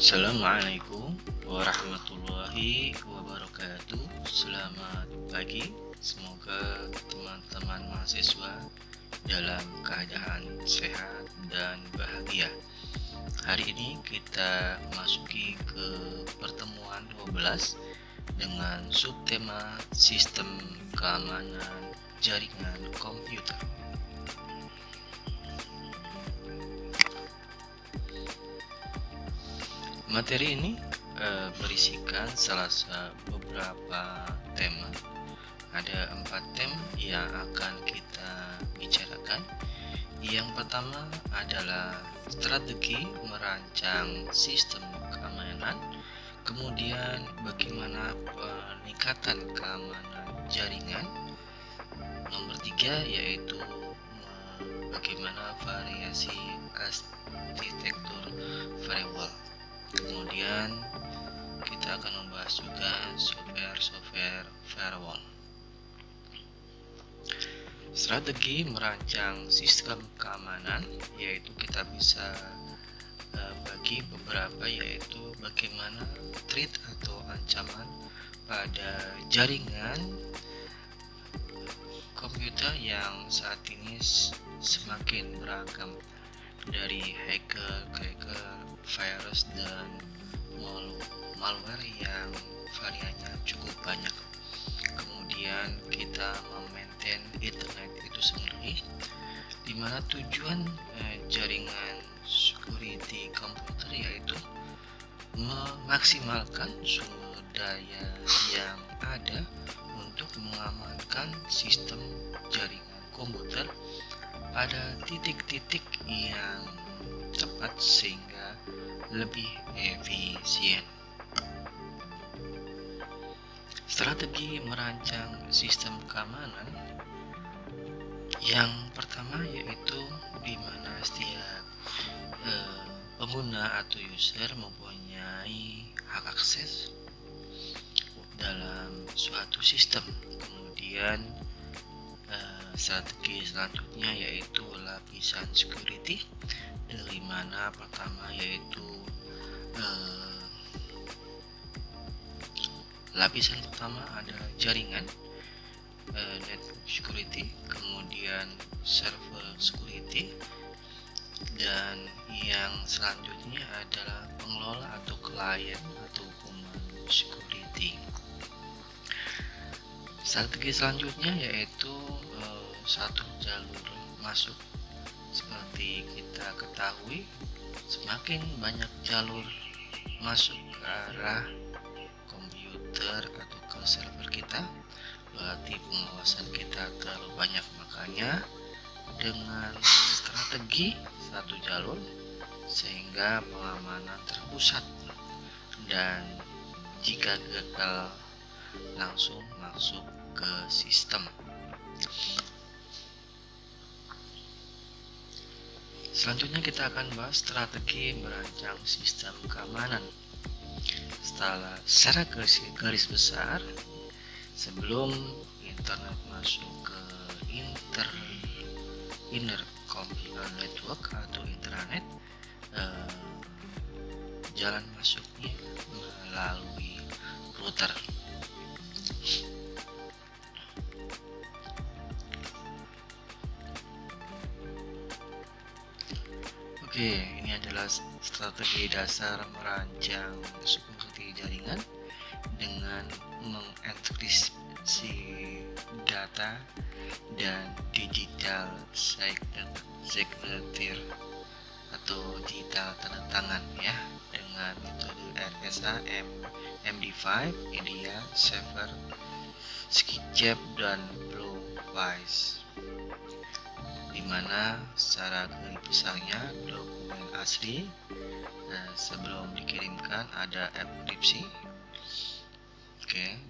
Assalamualaikum warahmatullahi wabarakatuh. Selamat pagi. Semoga teman-teman mahasiswa dalam keadaan sehat dan bahagia. Hari ini kita masuki ke pertemuan 12 dengan subtema sistem keamanan jaringan komputer. Materi ini berisikan beberapa tema. Ada 4 tema yang akan kita bicarakan. Yang pertama adalah strategi merancang sistem keamanan, kemudian bagaimana peningkatan keamanan jaringan. Nomor 3 yaitu bagaimana variasi arsitektur firewall. Kemudian kita akan membahas juga software firewall. Strategi merancang sistem keamanan, yaitu kita bisa bagi beberapa, yaitu bagaimana threat atau ancaman pada jaringan komputer yang saat ini semakin beragam, dari hacker, virus, dan malware yang variannya cukup banyak. Kemudian kita memaintain internet itu sendiri, dimana tujuan jaringan security komputer yaitu memaksimalkan sumber daya yang ada untuk mengamankan sistem jaringan komputer pada titik-titik yang tepat sehingga lebih efisien. Strategi merancang sistem keamanan yang pertama yaitu di mana setiap pengguna atau user mempunyai hak akses dalam suatu sistem. Kemudian strategi selanjutnya yaitu lapisan security, dari mana pertama yaitu lapisan pertama adalah jaringan network security, kemudian server security, dan yang selanjutnya adalah pengelola atau klien atau human security. Strategi selanjutnya yaitu satu jalur masuk. Seperti kita ketahui, semakin banyak jalur masuk ke arah komputer atau ke server kita, berarti pengawasan kita terlalu banyak. Makanya dengan strategi satu jalur, sehingga pengamanan terpusat, dan jika gagal langsung masuk ke sistem. Selanjutnya kita akan bahas strategi merancang sistem keamanan. Secara garis besar, sebelum internet masuk ke inner computer network atau intranet, jalan masuknya melalui router. Oke, ini adalah strategi dasar merancang security jaringan dengan mengenkripsi data dan digital signature atau digital tanda tangan ya, dengan metode RSA, MD5, India, Safer, Skipjack, dan Bluewise, dimana secara garis besarnya dokumen asli sebelum dikirimkan ada enkripsi.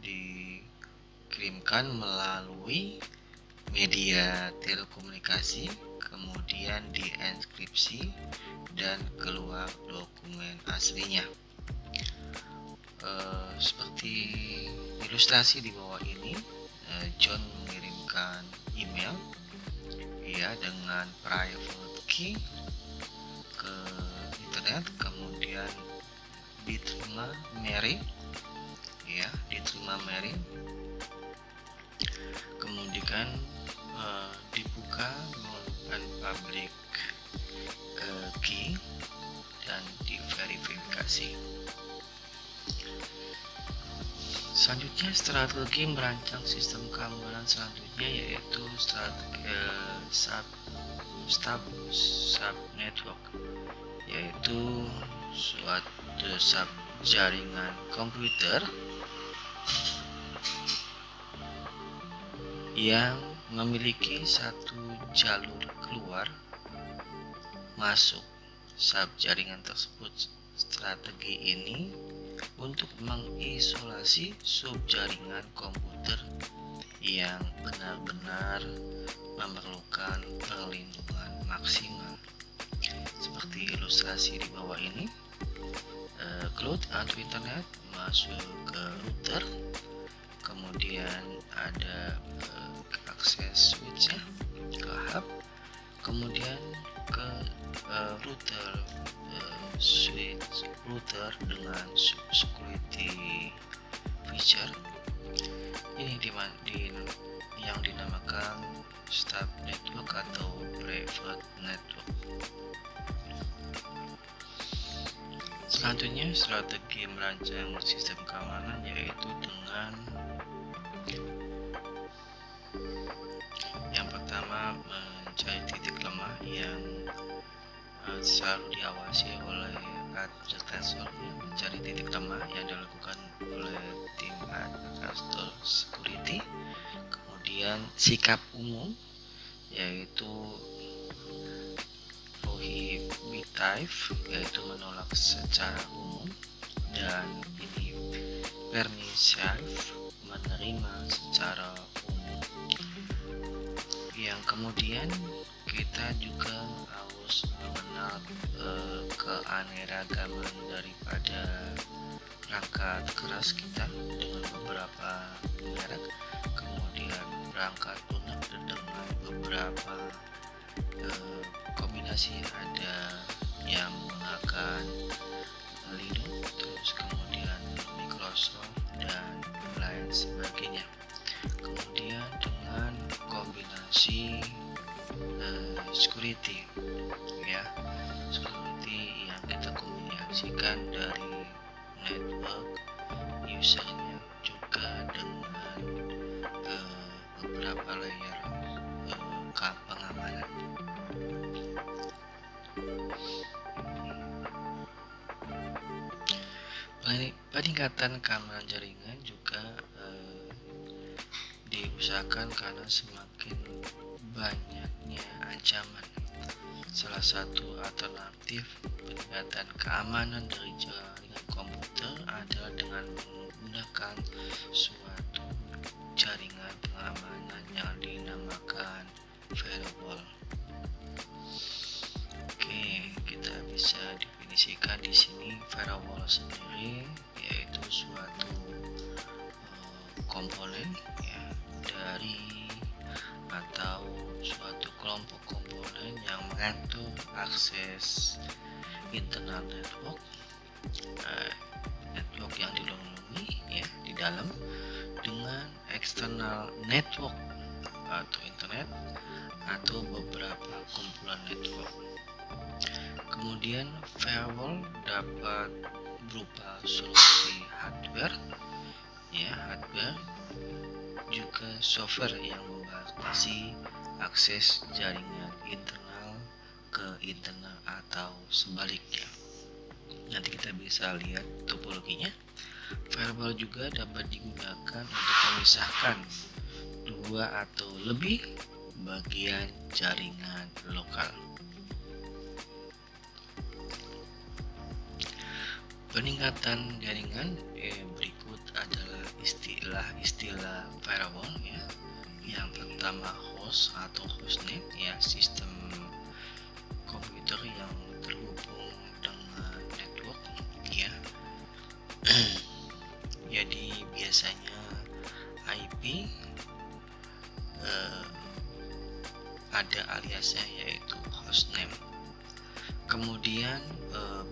Dikirimkan melalui media telekomunikasi, kemudian dienkripsi dan keluar dokumen aslinya. Seperti ilustrasi di bawah ini, John mengirimkan email dengan private key ke internet, kemudian diterima Mary, ya, diterima Mary. Kemudian dibuka menggunakan public key dan diverifikasi. Selanjutnya, strategi merancang sistem keamanan selanjutnya yaitu strategi sub network, yaitu suatu sub jaringan komputer yang memiliki satu jalur keluar masuk sub jaringan tersebut. Strategi ini untuk mengisolasi subjaringan komputer yang benar-benar memerlukan perlindungan maksimal. Seperti ilustrasi di bawah ini, cloud atau internet masuk ke router, kemudian ada akses switch ke hub, kemudian ke router, switch router dengan security feature ini yang dinamakan stub network atau private network. Selanjutnya, strategi merancang sistem keamanan yaitu dengan yang pertama mencari titik lemah yang selalu diawasi oleh administrator, mencari titik lemah yang dilakukan oleh tim administrator security. Kemudian sikap umum yaitu prohibitive, yaitu menolak secara umum, dan ini permissive, menerima secara umum. Yang kemudian kita juga harus mengenal keanekaragaman daripada perangkat keras kita dengan beberapa merek, kemudian perangkat lunak dengan beberapa kombinasi, ada yang menggunakan Linux, terus kemudian Microsoft dan lain sebagainya. Kemudian dengan kombinasi security, ya, security yang kita kombinasikan dari network usernya juga dengan beberapa layer pengamanan. Peningkatan keamanan jaringan juga diusahakan karena semakin banyaknya ancaman. Salah satu alternatif peningkatan keamanan dari jaringan komputer adalah dengan menggunakan suatu jaringan pengamanan yang dinamakan firewall. Oke, kita bisa definisikan di sini firewall sendiri yaitu suatu komponen, ya, dari atau suatu kelompok komponen yang mengatur akses internal network, network yang dilindungi, ya, di dalam, dengan external network atau internet atau beberapa kumpulan network. Kemudian firewall dapat berupa solusi hardware, ya, hardware juga software yang membatasi akses jaringan internal ke internal atau sebaliknya. Nanti kita bisa lihat topologinya. Firewall juga dapat digunakan untuk memisahkan dua atau lebih bagian jaringan lokal. Peningkatan jaringan berikut adalah istilah-istilah firewall, ya. Yang pertama host atau hostnet, ya, sistem komputer yang terhubung dengan network, ya. Jadi biasanya IP ada aliasnya yaitu hostname. Kemudian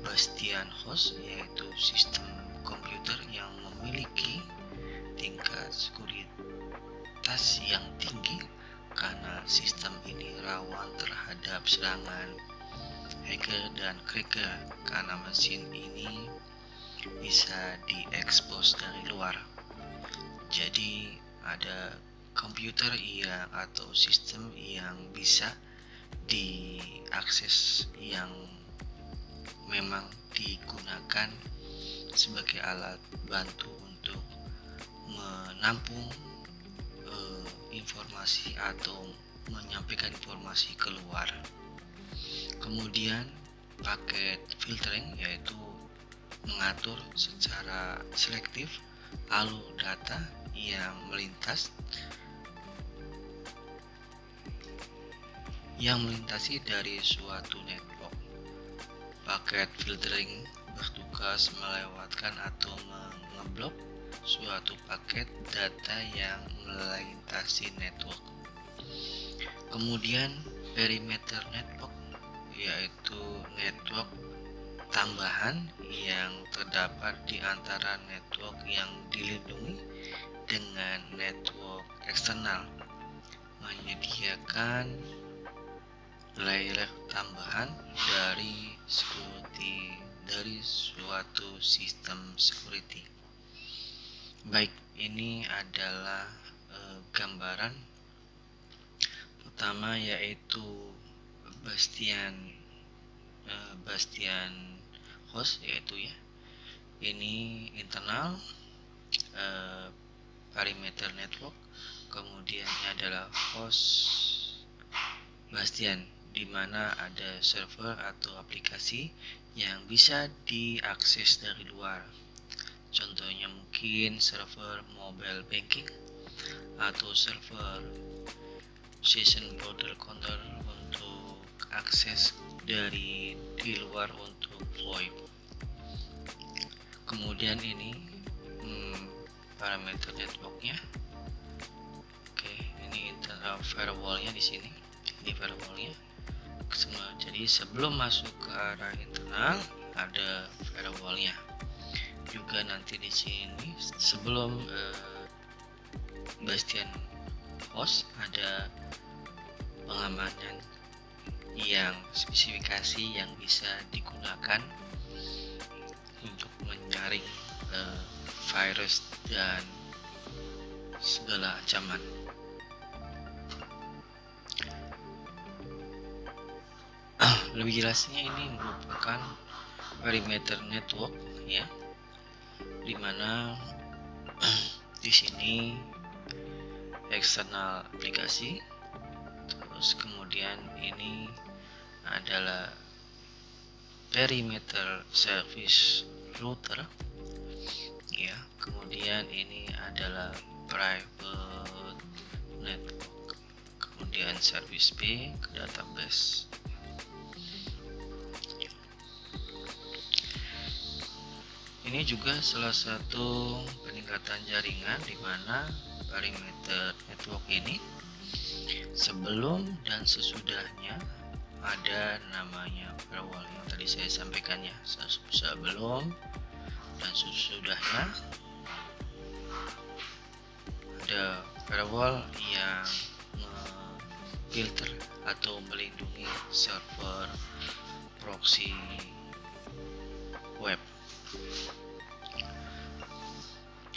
bastian host, yaitu sistem komputer yang memiliki tingkat sekuritas yang tinggi karena sistem ini rawan terhadap serangan hacker dan cracker karena mesin ini bisa diekspos dari luar. Jadi ada komputer atau sistem yang bisa diakses yang memang digunakan sebagai alat bantu untuk menampung informasi atau menyampaikan informasi keluar. Kemudian paket filtering, yaitu mengatur secara selektif alur data yang melintasi dari suatu network. Paket filtering bertugas melewatkan atau mengeblok suatu paket data yang melintasi network. Kemudian perimeter network, yaitu network tambahan yang terdapat di antara network yang dilindungi dengan network eksternal, menyediakan layer tambahan dari security dari suatu sistem security. Baik, ini adalah gambaran pertama, yaitu bastian host, yaitu ini internal perimeter network. Kemudian ini adalah host bastian, di mana ada server atau aplikasi yang bisa diakses dari luar. Contohnya mungkin server mobile banking atau server session border counter untuk akses di luar untuk VoIP. Kemudian ini parameter networknya. Oke, ini internal firewallnya di sini. Ini firewallnya. Jadi sebelum masuk ke arah internal ada firewallnya. Juga nanti di sini sebelum bastian host ada pengamanan yang spesifikasi yang bisa digunakan untuk menyaring virus dan segala ancaman. Lebih jelasnya, ini merupakan perimeter network, ya, dimana di sini eksternal aplikasi. Terus kemudian ini adalah perimeter service router, ya. Kemudian ini adalah private network. Kemudian service B ke database. Ini juga salah satu peningkatan jaringan, di mana perimeter network ini sebelum dan sesudahnya ada namanya firewall yang tadi saya sampaikan, ya. Sebelum dan sesudahnya ada firewall yang filter atau melindungi server proxy web.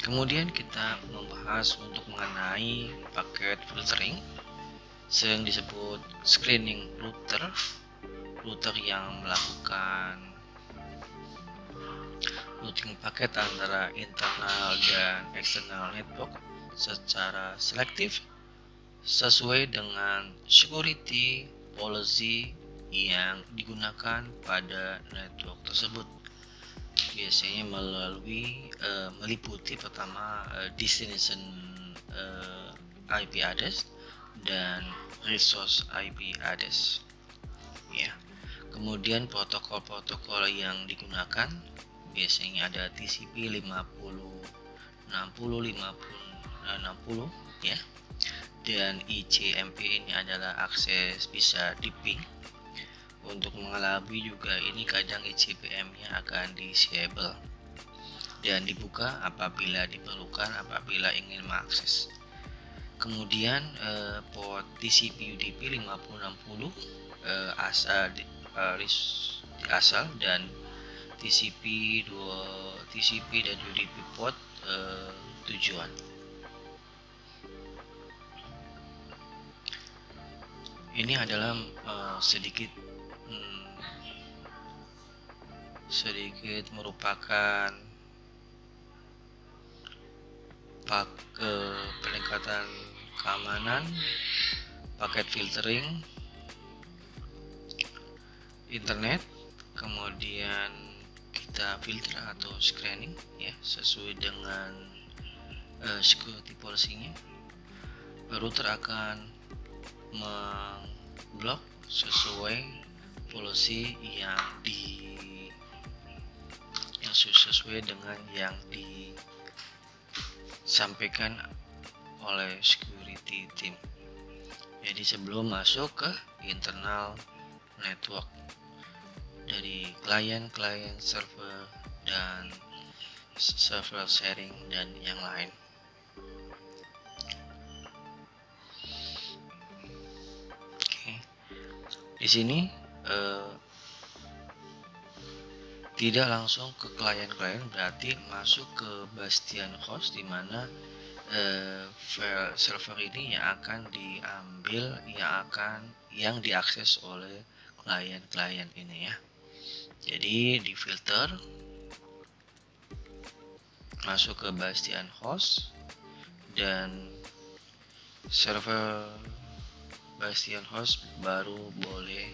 Kemudian kita membahas untuk mengenai paket filtering yang disebut screening router yang melakukan routing paket antara internal dan eksternal network secara selektif sesuai dengan security policy yang digunakan pada network tersebut. Biasanya meliputi pertama destination IP address dan resource IP address, ya. Kemudian protokol-protokol yang digunakan biasanya ada TCP 50, 60, ya. Dan ICMP ini adalah akses bisa di ping untuk mengelabui juga ini kadang ICPM-nya akan disable dan dibuka apabila diperlukan apabila ingin mengakses. Kemudian port TCP UDP 5060 asal dan TCP dan UDP port tujuan. Ini adalah sedikit merupakan peningkatan keamanan, paket filtering internet, kemudian kita filter atau screening ya sesuai dengan security policy-nya. Router akan memblok sesuai policy yang sesuai dengan yang disampaikan oleh security team. Jadi sebelum masuk ke internal network dari klien server dan server sharing dan yang lain. Oke. Di sini tidak langsung ke klien berarti masuk ke bastian host di mana server ini yang akan diambil yang diakses oleh klien ini ya. Jadi di filter masuk ke bastian host dan server bastian host baru boleh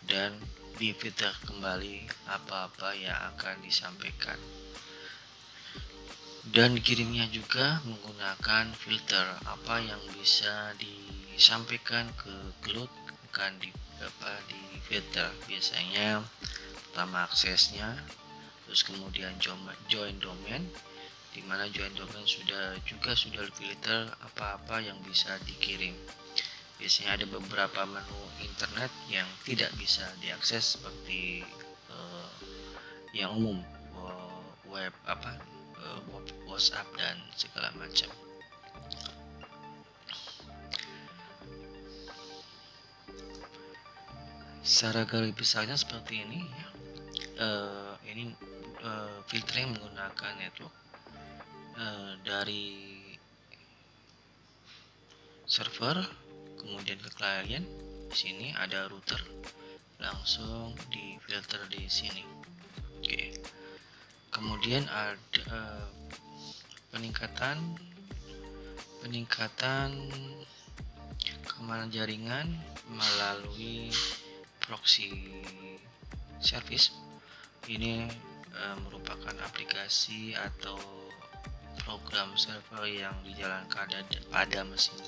dan difilter kembali apa-apa yang akan disampaikan dan dikirimnya juga menggunakan filter apa yang bisa disampaikan ke cloud akan di filter biasanya pertama aksesnya, terus kemudian join domain di mana join domain sudah filter apa-apa yang bisa dikirim. Biasanya ada beberapa menu internet yang tidak bisa diakses seperti yang umum web WhatsApp dan segala macam. Secara garis besarnya seperti ini ya. Ini filtering menggunakan network dari server kemudian ke klien. Di sini ada router, langsung di filter di sini. Oke. Kemudian ada peningkatan keamanan jaringan melalui proxy service. Ini merupakan aplikasi atau program server yang dijalankan pada mesin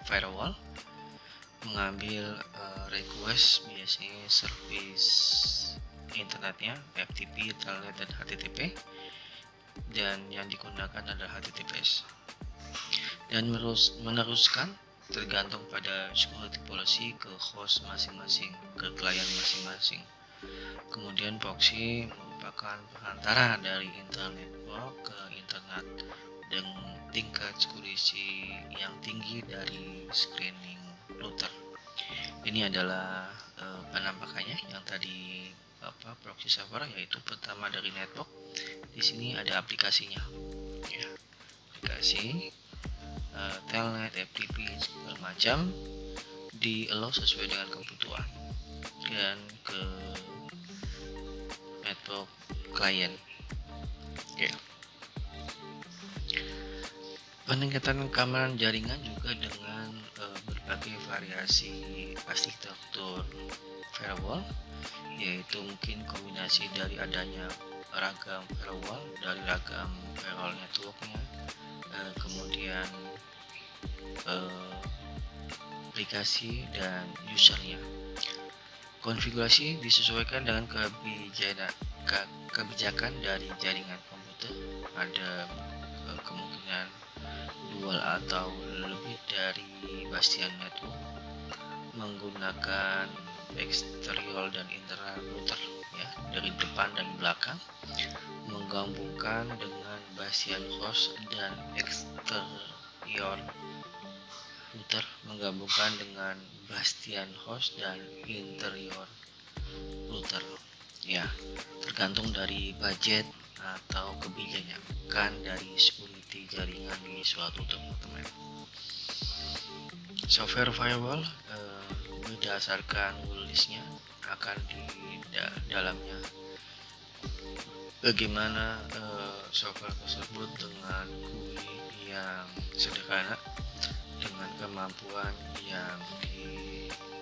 firewall, mengambil request biasanya service internetnya FTP, Telnet dan HTTP, dan yang digunakan adalah HTTPS dan meneruskan tergantung pada security policy ke host masing-masing, ke klien masing-masing. Kemudian proxy merupakan perantara dari internal network ke internet dengan tingkat security yang tinggi dari screening router. Ini adalah penampakannya yang tadi proxy server, yaitu pertama dari network. Di sini ada aplikasinya ya, aplikasi Telnet, FTP segala macam di allow sesuai dengan kebutuhan dan ke network klien. Oke. Peningkatan keamanan jaringan juga dengan berbagai variasi arsitektur firewall, yaitu mungkin kombinasi dari adanya ragam firewall dari ragam firewall networknya, kemudian aplikasi dan usernya. Konfigurasi disesuaikan dengan kebijakan dari jaringan komputer. Ada kemungkinan dual atau lebih dari bastian network menggunakan eksterior dan internal router ya, dari depan dan belakang, menggabungkan dengan bastian host dan eksterior router, menggabungkan dengan bastian host dan interior router ya, tergantung dari budget atau kebijakan dari security jaringan di suatu departemen. Software firewall berdasarkan listnya akan di dalamnya bagaimana software tersebut dengan GUI yang sederhana dengan kemampuan yang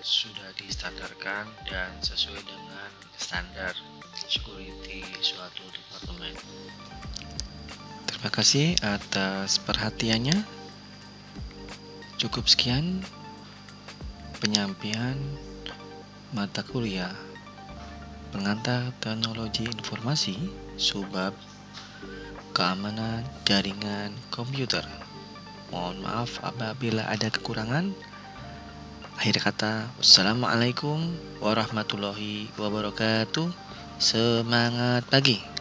sudah distandarkan dan sesuai dengan standar security suatu departemen. Terima kasih atas perhatiannya. Cukup sekian penyampaian mata kuliah pengantar teknologi informasi subbab keamanan jaringan komputer. Mohon maaf apabila ada kekurangan. Akhir kata, wassalamualaikum warahmatullahi wabarakatuh. Semangat pagi.